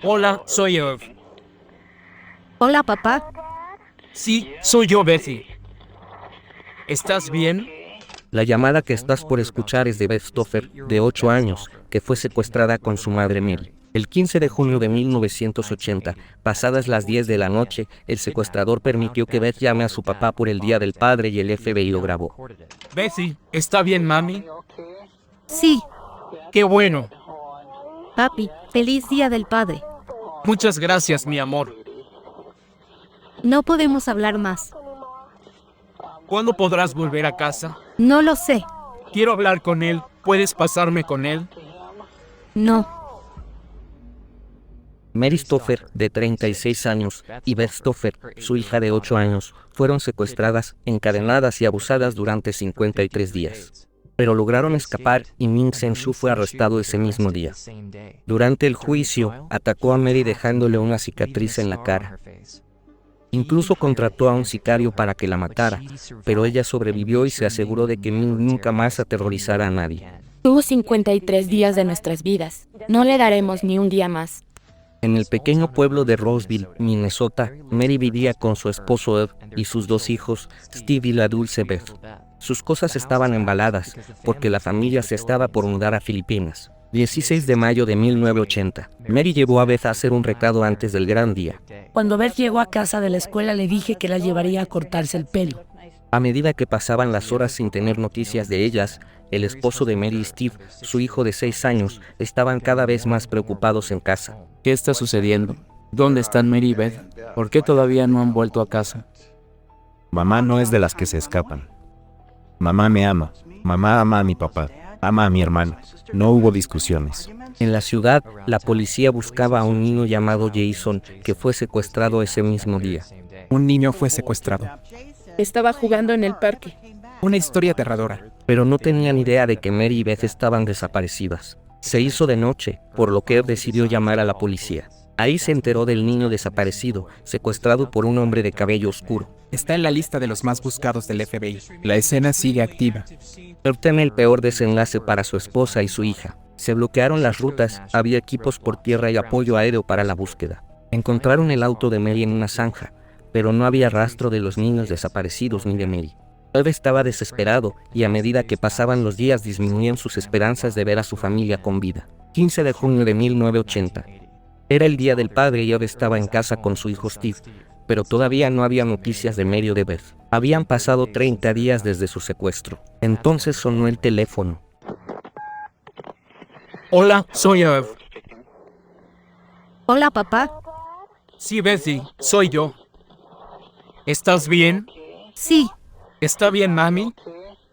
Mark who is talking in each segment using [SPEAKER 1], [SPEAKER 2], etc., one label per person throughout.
[SPEAKER 1] Hola, soy Ev.
[SPEAKER 2] Hola, papá.
[SPEAKER 1] Sí, soy yo, Betty. ¿Estás bien?
[SPEAKER 3] La llamada que estás por escuchar es de Beth Stoffer, de 8 años, que fue secuestrada con su madre Mary. El 15 de junio de 1980, pasadas las 10 de la noche, el secuestrador permitió que Beth llame a su papá por el Día del Padre y el FBI lo grabó.
[SPEAKER 1] Betty, ¿está bien, mami?
[SPEAKER 2] Sí,
[SPEAKER 1] ¡Qué bueno!
[SPEAKER 2] papi, feliz Día del Padre.
[SPEAKER 1] Muchas gracias, mi amor.
[SPEAKER 2] No podemos hablar más.
[SPEAKER 1] ¿Cuándo podrás volver a casa?
[SPEAKER 2] No lo sé.
[SPEAKER 1] Quiero hablar con él. ¿Puedes pasarme con él?
[SPEAKER 2] No.
[SPEAKER 3] Mary Stoffer, de 36 años, y Beth Stoffer, su hija de 8 años, fueron secuestradas, encadenadas y abusadas durante 53 días. Pero lograron escapar y Min Sen-shu fue arrestado ese mismo día. Durante el juicio, atacó a Mary dejándole una cicatriz en la cara. Incluso contrató a un sicario para que la matara, pero ella sobrevivió y se aseguró de que Min nunca más aterrorizara a nadie.
[SPEAKER 4] Tuvo 53 días de nuestras vidas. No le daremos ni un día más.
[SPEAKER 3] En el pequeño pueblo de Roseville, Minnesota, Mary vivía con su esposo Ed y sus 2 hijos, Steve y la dulce Beth. Sus cosas estaban embaladas, porque la familia se estaba por mudar a Filipinas. 16 de mayo de 1980, Mary llevó a Beth a hacer un recado antes del gran día.
[SPEAKER 5] Cuando Beth llegó a casa de la escuela le dije que la llevaría a cortarse el pelo.
[SPEAKER 3] A medida que pasaban las horas sin tener noticias de ellas, el esposo de Mary y Steve, su hijo de 6 años, estaban cada vez más preocupados en casa.
[SPEAKER 6] ¿Qué está sucediendo? ¿Dónde están Mary y Beth? ¿Por qué todavía no han vuelto a casa?
[SPEAKER 7] Mamá no es de las que se escapan. Mamá me ama. Mamá ama a mi papá. Ama a mi hermano. No hubo discusiones.
[SPEAKER 3] En la ciudad, la policía buscaba a un niño llamado Jason, que fue secuestrado ese mismo día.
[SPEAKER 8] Un niño fue secuestrado.
[SPEAKER 4] Estaba jugando en el parque.
[SPEAKER 8] Una historia aterradora.
[SPEAKER 3] Pero no tenían idea de que Mary y Beth estaban desaparecidas. Se hizo de noche, por lo que Ed decidió llamar a la policía. Ahí se enteró del niño desaparecido, secuestrado por un hombre de cabello oscuro.
[SPEAKER 8] Está en la lista de los más buscados del FBI. La escena sigue activa.
[SPEAKER 3] Ed teme el peor desenlace para su esposa y su hija. Se bloquearon las rutas, había equipos por tierra y apoyo aéreo para la búsqueda. Encontraron el auto de Mary en una zanja, pero no había rastro de los niños desaparecidos ni de Mary. Ed estaba desesperado y a medida que pasaban los días disminuían sus esperanzas de ver a su familia con vida. 15 de junio de 1980. Era el Día del Padre y Ed estaba en casa con su hijo Steve, pero todavía no había noticias de Mary o de Beth. Habían pasado 30 días desde su secuestro. Entonces sonó el teléfono.
[SPEAKER 1] Hola, soy Ev.
[SPEAKER 2] Hola, papá.
[SPEAKER 1] Sí, Betty, soy yo. ¿Estás bien?
[SPEAKER 2] Sí,
[SPEAKER 1] ¿Está bien, mami?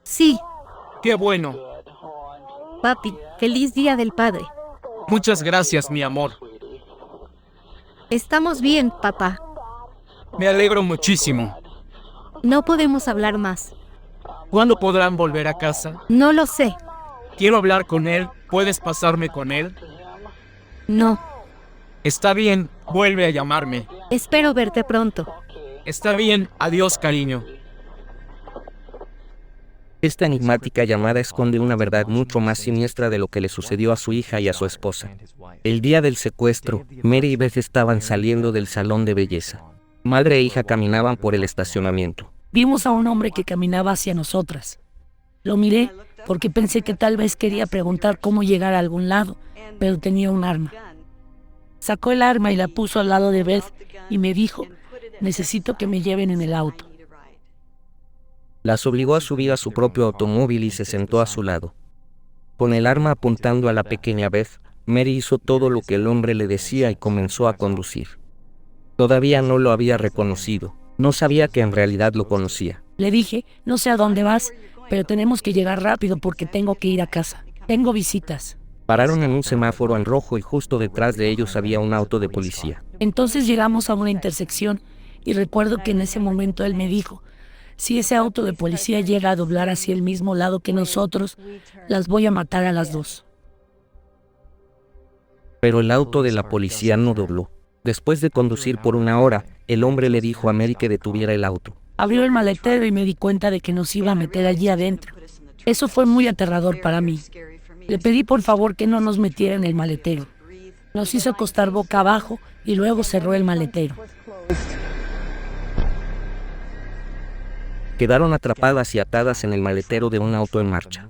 [SPEAKER 2] sí,
[SPEAKER 1] ¡Qué bueno!
[SPEAKER 2] papi, feliz Día del Padre.
[SPEAKER 1] Muchas gracias, mi amor.
[SPEAKER 2] Estamos bien, papá.
[SPEAKER 1] Me alegro muchísimo.
[SPEAKER 2] No podemos hablar más.
[SPEAKER 1] ¿Cuándo podrán volver a casa?
[SPEAKER 2] No lo sé.
[SPEAKER 1] Quiero hablar con él. ¿Puedes pasarme con él?
[SPEAKER 2] No.
[SPEAKER 1] Está bien, vuelve a llamarme.
[SPEAKER 2] Espero verte pronto.
[SPEAKER 1] Está bien, adiós, cariño.
[SPEAKER 3] Esta enigmática llamada esconde una verdad mucho más siniestra de lo que le sucedió a su hija y a su esposa. El día del secuestro, Mary y Beth estaban saliendo del salón de belleza. Madre e hija caminaban por el estacionamiento.
[SPEAKER 5] Vimos a un hombre que caminaba hacia nosotras. Lo miré porque pensé que tal vez quería preguntar cómo llegar a algún lado, pero tenía un arma. Sacó el arma y la puso al lado de Beth y me dijo, necesito que me lleven en el auto.
[SPEAKER 3] Las obligó a subir a su propio automóvil y se sentó a su lado. Con el arma apuntando a la pequeña Beth, Mary hizo todo lo que el hombre le decía y comenzó a conducir. Todavía no lo había reconocido. No sabía que en realidad lo conocía.
[SPEAKER 5] Le dije, no sé a dónde vas, pero tenemos que llegar rápido porque tengo que ir a casa. Tengo visitas.
[SPEAKER 3] Pararon en un semáforo en rojo y justo detrás de ellos había un auto de policía.
[SPEAKER 5] Entonces llegamos a una intersección y recuerdo que en ese momento él me dijo, si ese auto de policía llega a doblar hacia el mismo lado que nosotros, las voy a matar a las dos.
[SPEAKER 3] Pero el auto de la policía no dobló. Después de conducir por 1 hora, el hombre le dijo a Mary que detuviera el auto.
[SPEAKER 5] Abrió el maletero y me di cuenta de que nos iba a meter allí adentro. Eso fue muy aterrador para mí. Le pedí por favor que no nos metiera en el maletero. Nos hizo acostar boca abajo y luego cerró el maletero.
[SPEAKER 3] Quedaron atrapadas y atadas en el maletero de un auto en marcha.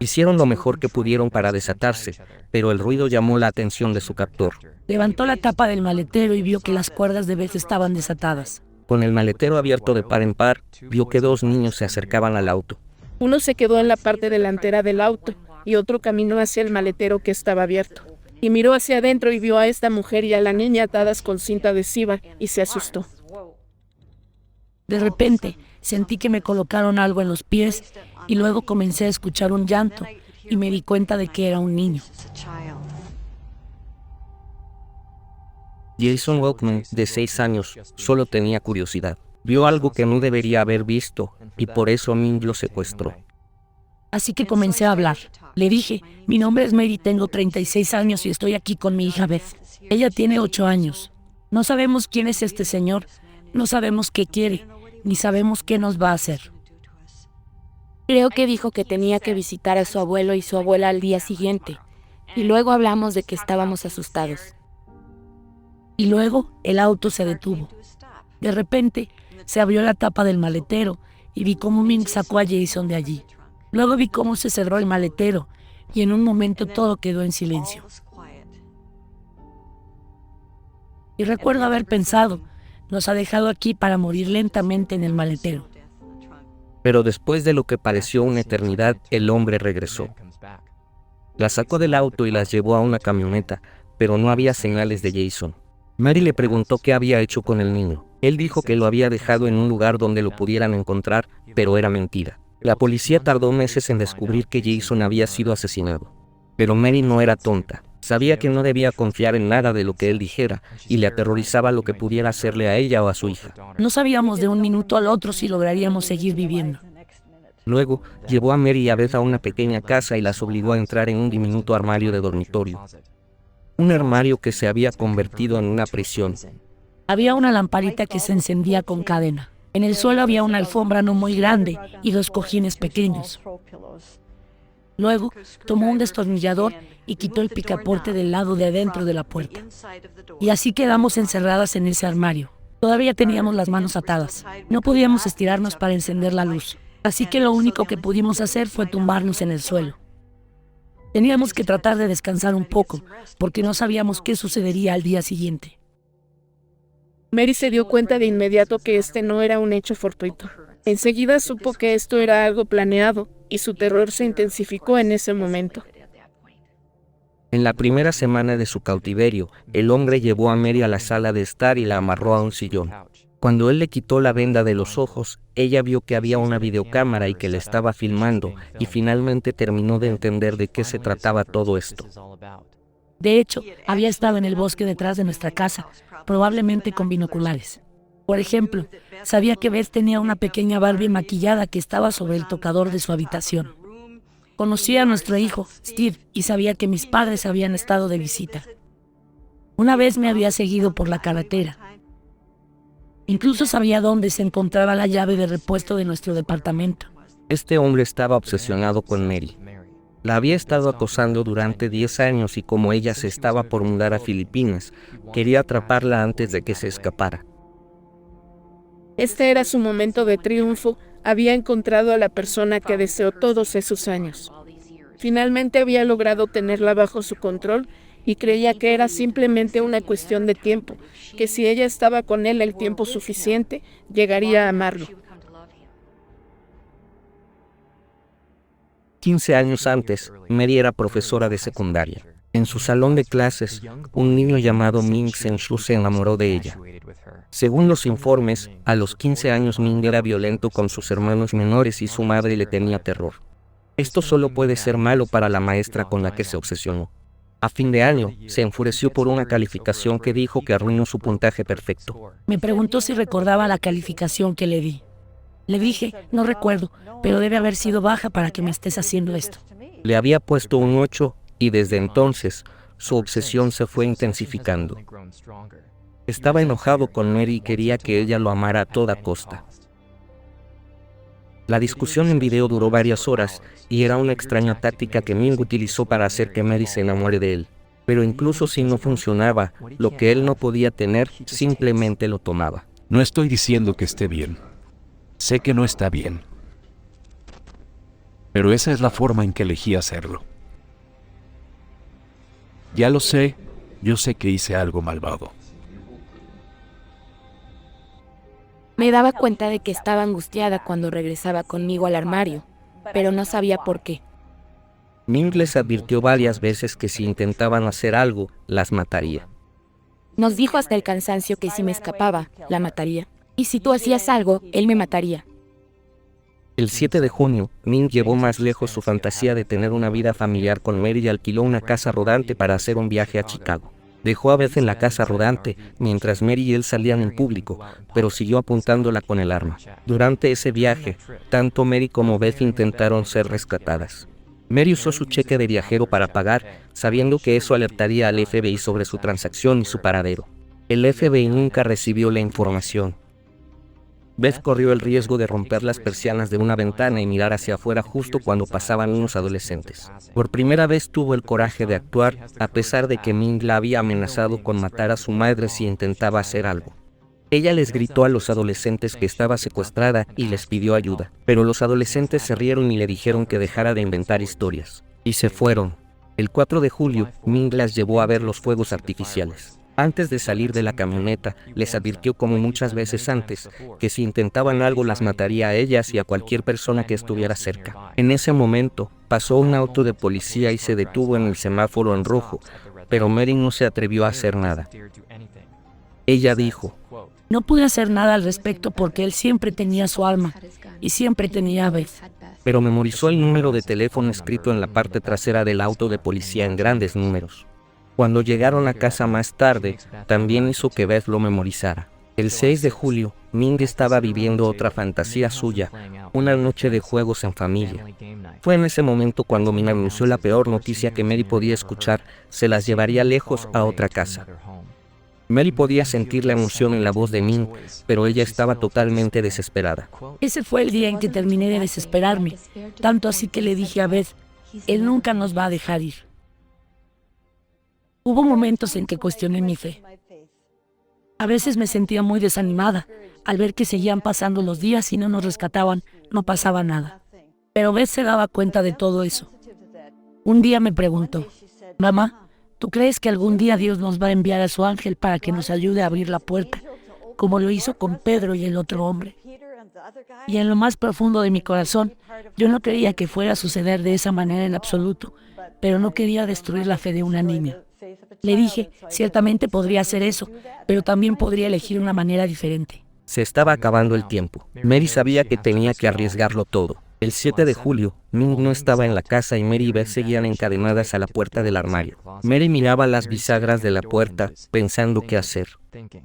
[SPEAKER 3] Hicieron lo mejor que pudieron para desatarse, pero el ruido llamó la atención de su captor.
[SPEAKER 5] Levantó la tapa del maletero y vio que las cuerdas de vez estaban desatadas.
[SPEAKER 3] Con el maletero abierto de par en par, vio que 2 niños se acercaban al auto.
[SPEAKER 9] Uno se quedó en la parte delantera del auto y otro caminó hacia el maletero que estaba abierto. Y miró hacia adentro y vio a esta mujer y a la niña atadas con cinta adhesiva y se asustó.
[SPEAKER 5] De repente, sentí que me colocaron algo en los pies y luego comencé a escuchar un llanto y me di cuenta de que era un niño.
[SPEAKER 3] Jason Walkman, de 6 años, solo tenía curiosidad. Vio algo que no debería haber visto y por eso Ming lo secuestró.
[SPEAKER 5] Así que comencé a hablar. Le dije, mi nombre es Mary, tengo 36 años y estoy aquí con mi hija Beth. Ella tiene 8 años. No sabemos quién es este señor, no sabemos qué quiere, ni sabemos qué nos va a hacer.
[SPEAKER 4] Creo que dijo que tenía que visitar a su abuelo y su abuela al día siguiente. Y luego hablamos de que estábamos asustados.
[SPEAKER 5] Y luego el auto se detuvo. De repente se abrió la tapa del maletero y vi cómo Ming sacó a Jason de allí. Luego vi cómo se cerró el maletero y en un momento todo quedó en silencio. Y recuerdo haber pensado, nos ha dejado aquí para morir lentamente en el maletero.
[SPEAKER 3] Pero después de lo que pareció una eternidad, el hombre regresó. Las sacó del auto y las llevó a una camioneta, pero no había señales de Jason. Mary le preguntó qué había hecho con el niño. Él dijo que lo había dejado en un lugar donde lo pudieran encontrar, pero era mentira. La policía tardó meses en descubrir que Jason había sido asesinado. Pero Mary no era tonta. Sabía que no debía confiar en nada de lo que él dijera y le aterrorizaba lo que pudiera hacerle a ella o a su hija.
[SPEAKER 5] No sabíamos de un minuto al otro si lograríamos seguir viviendo.
[SPEAKER 3] Luego, llevó a Mary y a Beth a una pequeña casa y las obligó a entrar en un diminuto armario de dormitorio. Un armario que se había convertido en una prisión.
[SPEAKER 5] Había una lamparita que se encendía con cadena. En el suelo había una alfombra no muy grande y 2 cojines pequeños. Luego, tomó un destornillador y quitó el picaporte del lado de adentro de la puerta. Y así quedamos encerradas en ese armario. Todavía teníamos las manos atadas. No podíamos estirarnos para encender la luz. Así que lo único que pudimos hacer fue tumbarnos en el suelo. Teníamos que tratar de descansar un poco, porque no sabíamos qué sucedería al día siguiente.
[SPEAKER 9] Mary se dio cuenta de inmediato que este no era un hecho fortuito. Enseguida supo que esto era algo planeado y su terror se intensificó en ese momento.
[SPEAKER 3] En la primera semana de su cautiverio, el hombre llevó a Mary a la sala de estar y la amarró a un sillón. Cuando él le quitó la venda de los ojos, ella vio que había una videocámara y que le estaba filmando, y finalmente terminó de entender de qué se trataba todo esto.
[SPEAKER 5] De hecho, había estado en el bosque detrás de nuestra casa, probablemente con binoculares. Por ejemplo, sabía que Beth tenía una pequeña Barbie maquillada que estaba sobre el tocador de su habitación. Conocía a nuestro hijo, Steve, y sabía que mis padres habían estado de visita. Una vez me había seguido por la carretera. Incluso sabía dónde se encontraba la llave de repuesto de nuestro departamento.
[SPEAKER 3] Este hombre estaba obsesionado con Mary. La había estado acosando durante 10 años y como ella se estaba por mudar a Filipinas, quería atraparla antes de que se escapara.
[SPEAKER 9] Este era su momento de triunfo. Había encontrado a la persona que deseó todos esos años. Finalmente había logrado tenerla bajo su control y creía que era simplemente una cuestión de tiempo, que si ella estaba con él el tiempo suficiente, llegaría a amarlo.
[SPEAKER 3] 15 años antes, Mary era profesora de secundaria. En su salón de clases, un niño llamado Ming Sen-shu se enamoró de ella. Según los informes, a los 15 años Ming era violento con sus hermanos menores y su madre le tenía terror. Esto solo puede ser malo para la maestra con la que se obsesionó. A fin de año, se enfureció por una calificación que dijo que arruinó su puntaje perfecto.
[SPEAKER 5] Me preguntó si recordaba la calificación que le di. Le dije, no recuerdo, pero debe haber sido baja para que me estés haciendo esto.
[SPEAKER 3] Le había puesto un 8 y desde entonces su obsesión se fue intensificando. Estaba enojado con Mary y quería que ella lo amara a toda costa. La discusión en video duró varias horas y era una extraña táctica que Ming utilizó para hacer que Mary se enamore de él. Pero incluso si no funcionaba, lo que él no podía tener, simplemente lo tomaba.
[SPEAKER 10] No estoy diciendo que esté bien. Sé que no está bien. Pero esa es la forma en que elegí hacerlo. Ya lo sé, yo sé que hice algo malvado.
[SPEAKER 4] Me daba cuenta de que estaba angustiada cuando regresaba conmigo al armario, pero no sabía por qué.
[SPEAKER 3] Ming les advirtió varias veces que si intentaban hacer algo, las mataría.
[SPEAKER 4] Nos dijo hasta el cansancio que si me escapaba, la mataría. Y si tú hacías algo, él me mataría.
[SPEAKER 3] El 7 de junio, Ming llevó más lejos su fantasía de tener una vida familiar con Mary y alquiló una casa rodante para hacer un viaje a Chicago. Dejó a Beth en la casa rodante, mientras Mary y él salían en público, pero siguió apuntándola con el arma. Durante ese viaje, tanto Mary como Beth intentaron ser rescatadas. Mary usó su cheque de viajero para pagar, sabiendo que eso alertaría al FBI sobre su transacción y su paradero. El FBI nunca recibió la información. Beth corrió el riesgo de romper las persianas de una ventana y mirar hacia afuera justo cuando pasaban unos adolescentes. Por primera vez tuvo el coraje de actuar, a pesar de que Ming la había amenazado con matar a su madre si intentaba hacer algo. Ella les gritó a los adolescentes que estaba secuestrada y les pidió ayuda, pero los adolescentes se rieron y le dijeron que dejara de inventar historias. Y se fueron. El 4 de julio, Ming las llevó a ver los fuegos artificiales. Antes de salir de la camioneta, les advirtió como muchas veces antes, que si intentaban algo las mataría a ellas y a cualquier persona que estuviera cerca. En ese momento, pasó un auto de policía y se detuvo en el semáforo en rojo, pero Mary no se atrevió a hacer nada. Ella dijo:
[SPEAKER 5] No pude hacer nada al respecto porque él siempre tenía su arma y siempre tenía a Beth.
[SPEAKER 3] pero memorizó el número de teléfono escrito en la parte trasera del auto de policía en grandes números. Cuando llegaron a casa más tarde, también hizo que Beth lo memorizara. El 6 de julio, Ming estaba viviendo otra fantasía suya, una noche de juegos en familia. Fue en ese momento cuando Ming anunció la peor noticia que Mary podía escuchar: se las llevaría lejos a otra casa. Mary podía sentir la emoción en la voz de Ming, pero ella estaba totalmente desesperada.
[SPEAKER 5] Ese fue el día en que terminé de desesperarme, tanto así que le dije a Beth, él nunca nos va a dejar ir. Hubo momentos en que cuestioné mi fe. A veces me sentía muy desanimada al ver que seguían pasando los días y no nos rescataban, no pasaba nada. Pero Beth se daba cuenta de todo eso. Un día me preguntó: mamá, ¿tú crees que algún día Dios nos va a enviar a su ángel para que nos ayude a abrir la puerta, como lo hizo con Pedro y el otro hombre? Y en lo más profundo de mi corazón, yo no creía que fuera a suceder de esa manera en absoluto, pero no quería destruir la fe de una niña. Le dije, ciertamente podría hacer eso, pero también podría elegir una manera diferente.
[SPEAKER 3] Se estaba acabando el tiempo. Mary sabía que tenía que arriesgarlo todo. El 7 de julio, Ming no estaba en la casa y Mary y Beth seguían encadenadas a la puerta del armario. Mary miraba las bisagras de la puerta, pensando qué hacer.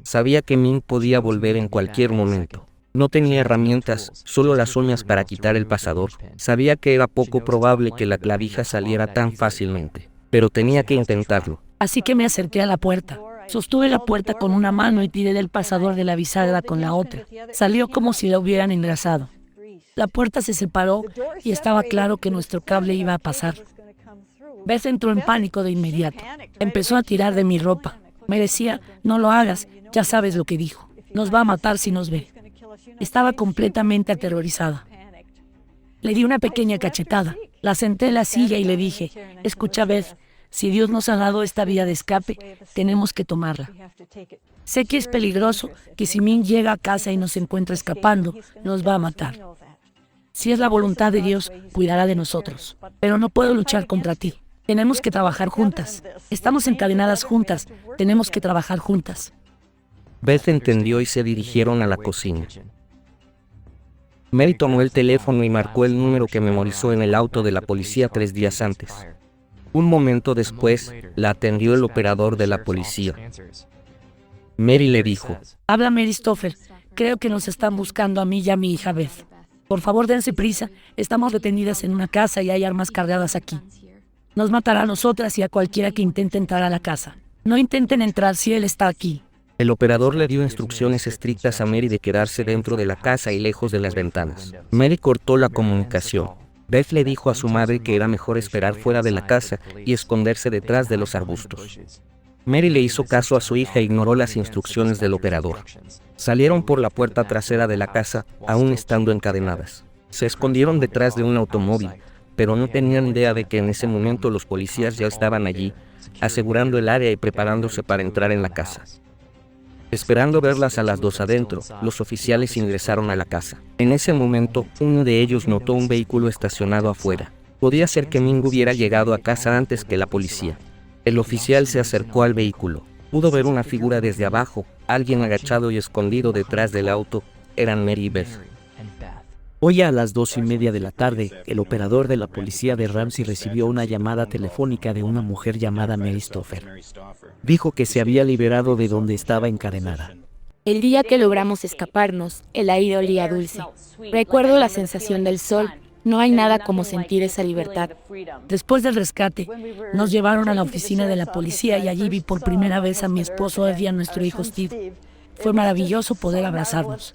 [SPEAKER 3] Sabía que Ming podía volver en cualquier momento. No tenía herramientas, solo las uñas para quitar el pasador. Sabía que era poco probable que la clavija saliera tan fácilmente, pero tenía que intentarlo.
[SPEAKER 5] Así que me acerqué a la puerta. Sostuve la puerta con una mano y tiré del pasador de la bisagra con la otra. Salió como si la hubieran engrasado. La puerta se separó y estaba claro que nuestro cable iba a pasar. Beth entró en pánico de inmediato. Empezó a tirar de mi ropa. Me decía, no lo hagas, ya sabes lo que dijo. Nos va a matar si nos ve. Estaba completamente aterrorizada. Le di una pequeña cachetada. La senté en la silla y le dije, escucha Beth, si Dios nos ha dado esta vía de escape, tenemos que tomarla. Sé que es peligroso, que si Ming llega a casa y nos encuentra escapando, nos va a matar. Si es la voluntad de Dios, cuidará de nosotros. Pero no puedo luchar contra ti. Tenemos que trabajar juntas. Estamos encadenadas juntas. Tenemos que trabajar juntas.
[SPEAKER 3] Beth entendió y se dirigieron a la cocina. Mary tomó el teléfono y marcó el número que memorizó en el auto de la policía 3 días antes. Un momento después, la atendió el operador de la policía. Mary le dijo:
[SPEAKER 5] habla Mary Stoffer. Creo que nos están buscando a mí y a mi hija Beth. Por favor, dense prisa. Estamos detenidas en una casa y hay armas cargadas aquí. Nos matará a nosotras y a cualquiera que intente entrar a la casa. No intenten entrar si él está aquí.
[SPEAKER 3] El operador le dio instrucciones estrictas a Mary de quedarse dentro de la casa y lejos de las ventanas. Mary cortó la comunicación. Beth le dijo a su madre que era mejor esperar fuera de la casa y esconderse detrás de los arbustos. Mary le hizo caso a su hija e ignoró las instrucciones del operador. Salieron por la puerta trasera de la casa, aún estando encadenadas. Se escondieron detrás de un automóvil, pero no tenían idea de que en ese momento los policías ya estaban allí, asegurando el área y preparándose para entrar en la casa. Esperando verlas a las dos adentro, los oficiales ingresaron a la casa. En ese momento, uno de ellos notó un vehículo estacionado afuera. Podía ser que Ming hubiera llegado a casa antes que la policía. El oficial se acercó al vehículo. Pudo ver una figura desde abajo, alguien agachado y escondido detrás del auto. Eran Mary y Beth.
[SPEAKER 11] Hoy a las 2:30 de la tarde, el operador de la policía de Ramsey recibió una llamada telefónica de una mujer llamada Mary Stoffer. Dijo que se había liberado de donde estaba encadenada.
[SPEAKER 4] El día que logramos escaparnos, el aire olía dulce. Recuerdo la sensación del sol. No hay nada como sentir esa libertad.
[SPEAKER 5] Después del rescate, nos llevaron a la oficina de la policía y allí vi por primera vez a mi esposo Ed y a nuestro hijo Steve. Fue maravilloso poder abrazarnos.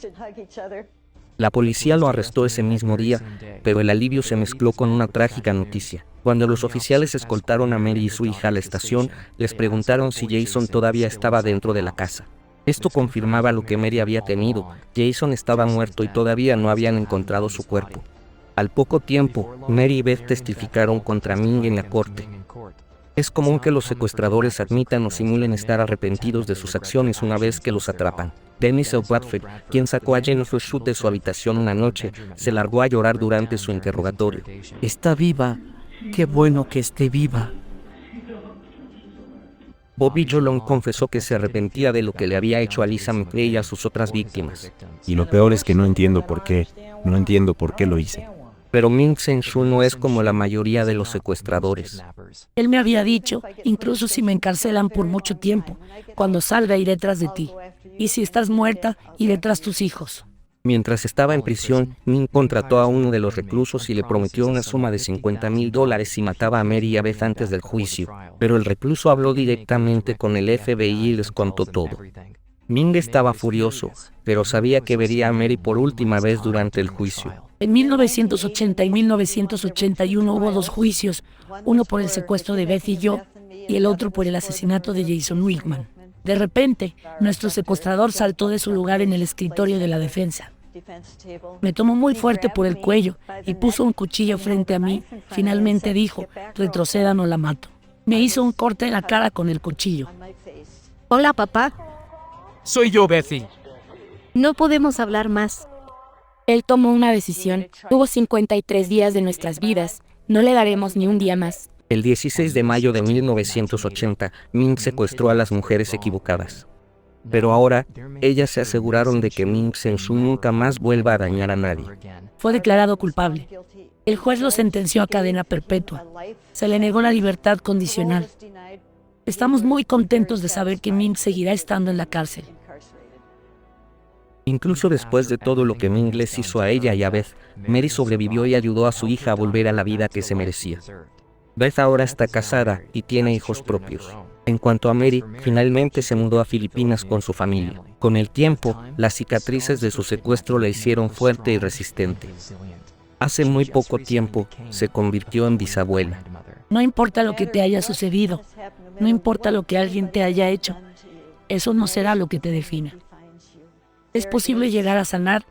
[SPEAKER 3] La policía lo arrestó ese mismo día, pero el alivio se mezcló con una trágica noticia. Cuando los oficiales escoltaron a Mary y su hija a la estación, les preguntaron si Jason todavía estaba dentro de la casa. Esto confirmaba lo que Mary había temido. Jason estaba muerto y todavía no habían encontrado su cuerpo. Al poco tiempo, Mary y Beth testificaron contra Ming en la corte. Es común que los secuestradores admitan o simulen estar arrepentidos de sus acciones una vez que los atrapan. Dennis Bradford, quien sacó a Jennifer Schutt de su habitación una noche, se largó a llorar durante su interrogatorio.
[SPEAKER 11] Está viva. Qué bueno que esté viva.
[SPEAKER 3] Bobby Jolon confesó que se arrepentía de lo que le había hecho a Lisa McRae y a sus otras víctimas.
[SPEAKER 7] Y lo peor es que no entiendo por qué lo hice.
[SPEAKER 3] Pero Ming Sen-Shu no es como la mayoría de los secuestradores.
[SPEAKER 5] Él me había dicho, incluso si me encarcelan por mucho tiempo, cuando salga iré tras de ti. Y si estás muerta, iré tras tus hijos.
[SPEAKER 3] Mientras estaba en prisión, Ming contrató a uno de los reclusos y le prometió una suma de $50,000 si mataba a Mary y a Beth antes del juicio. Pero el recluso habló directamente con el FBI y les contó todo. Ming estaba furioso, pero sabía que vería a Mary por última vez durante el juicio.
[SPEAKER 5] En 1980 y 1981 hubo 2 juicios, uno por el secuestro de Beth y yo, y el otro por el asesinato de Jason Wigman. De repente, nuestro secuestrador saltó de su lugar en el escritorio de la defensa. Me tomó muy fuerte por el cuello y puso un cuchillo frente a mí. Finalmente dijo, retrocedan o la mato. Me hizo un corte en la cara con el cuchillo.
[SPEAKER 2] Hola, papá.
[SPEAKER 1] Soy yo, Bethy.
[SPEAKER 2] No podemos hablar más.
[SPEAKER 4] Él tomó una decisión. Tuvo 53 días de nuestras vidas. No le daremos ni un día más.
[SPEAKER 3] El 16 de mayo de 1980, Ming secuestró a las mujeres equivocadas. Pero ahora, ellas se aseguraron de que Ming Sen-Shu nunca más vuelva a dañar a nadie.
[SPEAKER 5] Fue declarado culpable. El juez lo sentenció a cadena perpetua. Se le negó la libertad condicional. Estamos muy contentos de saber que Ming seguirá estando en la cárcel.
[SPEAKER 3] Incluso después de todo lo que Ming les hizo a ella y a Beth, Mary sobrevivió y ayudó a su hija a volver a la vida que se merecía. Beth ahora está casada y tiene hijos propios. En cuanto a Mary, finalmente se mudó a Filipinas con su familia. Con el tiempo, las cicatrices de su secuestro la hicieron fuerte y resistente. Hace muy poco tiempo, se convirtió en bisabuela.
[SPEAKER 5] No importa lo que te haya sucedido, no importa lo que alguien te haya hecho, eso no será lo que te defina. Es posible llegar a sanar,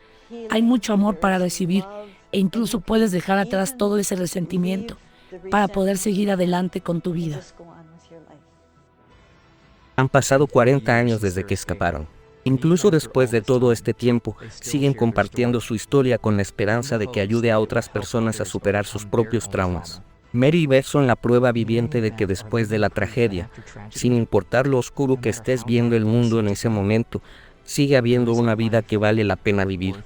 [SPEAKER 5] hay mucho amor para recibir e incluso puedes dejar atrás todo ese resentimiento para poder seguir adelante con tu vida.
[SPEAKER 3] Han pasado 40 años desde que escaparon. Incluso después de todo este tiempo, siguen compartiendo su historia con la esperanza de que ayude a otras personas a superar sus propios traumas. Mary y Beth son la prueba viviente de que después de la tragedia, sin importar lo oscuro que estés viendo el mundo en ese momento, sigue habiendo una vida que vale la pena vivir.